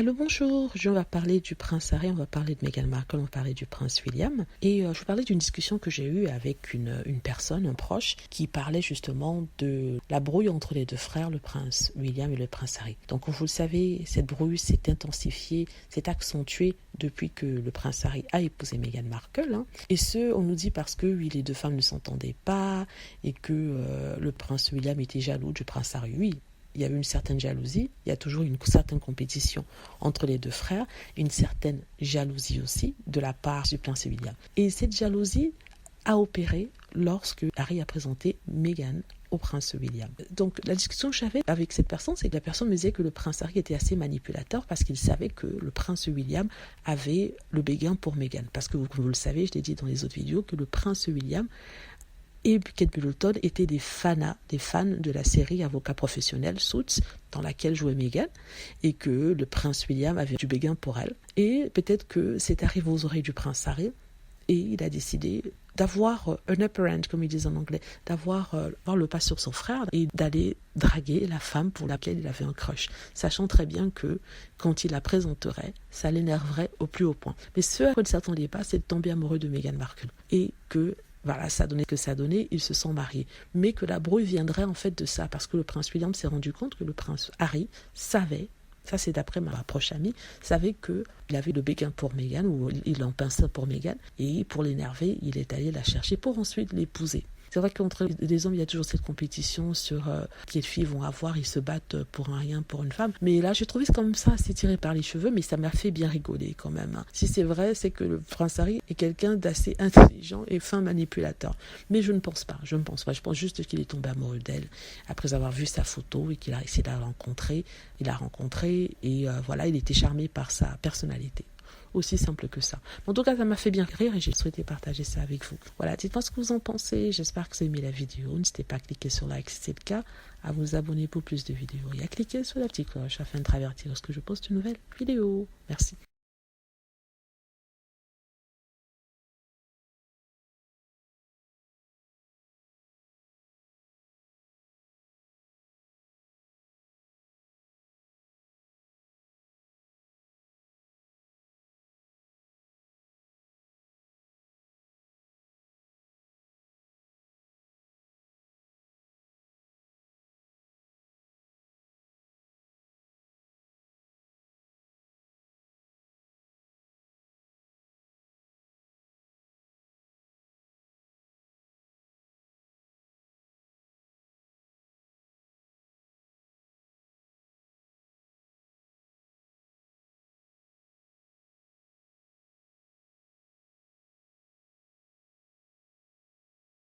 Allô, bonjour. Aujourd'hui, on va parler du prince Harry, on va parler de Meghan Markle, on va parler du prince William. Et je vais parler d'une discussion que j'ai eue avec une personne, un proche, qui parlait justement de la brouille entre les deux frères, le prince William et le prince Harry. Donc, comme vous le savez, cette brouille s'est intensifiée, s'est accentuée depuis que le prince Harry a épousé Meghan Markle. Et ce, on nous dit parce que oui, les deux femmes ne s'entendaient pas et que le prince William était jaloux du prince Harry. Oui, il y a eu une certaine jalousie, il y a toujours une certaine compétition entre les deux frères, une certaine jalousie aussi de la part du prince William. Et cette jalousie a opéré lorsque Harry a présenté Meghan au prince William. Donc la discussion que j'avais avec cette personne, c'est que la personne me disait que le prince Harry était assez manipulateur parce qu'il savait que le prince William avait le béguin pour Meghan. Parce que comme vous le savez, je l'ai dit dans les autres vidéos, que le prince William et Kate Middleton étaient des fans de la série Avocat professionnel Suits, dans laquelle jouait Meghan, et que le prince William avait du béguin pour elle. Et peut-être que c'est arrivé aux oreilles du prince Harry, et il a décidé d'avoir un upper hand, comme ils disent en anglais, d'avoir le pas sur son frère et d'aller draguer la femme pour laquelle il avait un crush, sachant très bien que quand il la présenterait, ça l'énerverait au plus haut point. Mais ce à quoi il ne s'attendait pas, c'est de tomber amoureux de Meghan Markle, et que voilà, ça donnait que ça donnait, ils se sont mariés. Mais que la brouille viendrait en fait de ça, parce que le prince William s'est rendu compte que le prince Harry savait, ça c'est d'après ma proche amie, savait qu'il avait le béguin pour Meghan, ou il en pinçait pour Meghan, et pour l'énerver, il est allé la chercher pour ensuite l'épouser. C'est vrai qu'entre les hommes, il y a toujours cette compétition sur quelles filles vont avoir, ils se battent pour un rien, pour une femme. Mais là, j'ai trouvé quand même ça assez tiré par les cheveux, mais ça m'a fait bien rigoler quand même. Si c'est vrai, c'est que le prince Harry est quelqu'un d'assez intelligent et fin manipulateur. Mais je ne pense pas. Je pense juste qu'il est tombé amoureux d'elle après avoir vu sa photo et qu'il a essayé de la rencontrer. Il l'a rencontrée et voilà, il était charmé par sa personnalité. Aussi simple que ça. En tout cas, ça m'a fait bien rire et j'ai souhaité partager ça avec vous. Voilà, dites-moi ce que vous en pensez. J'espère que vous avez aimé la vidéo. N'hésitez pas à cliquer sur like si c'est le cas, à vous abonner pour plus de vidéos et à cliquer sur la petite cloche afin de travertir lorsque je poste une nouvelle vidéo. Merci.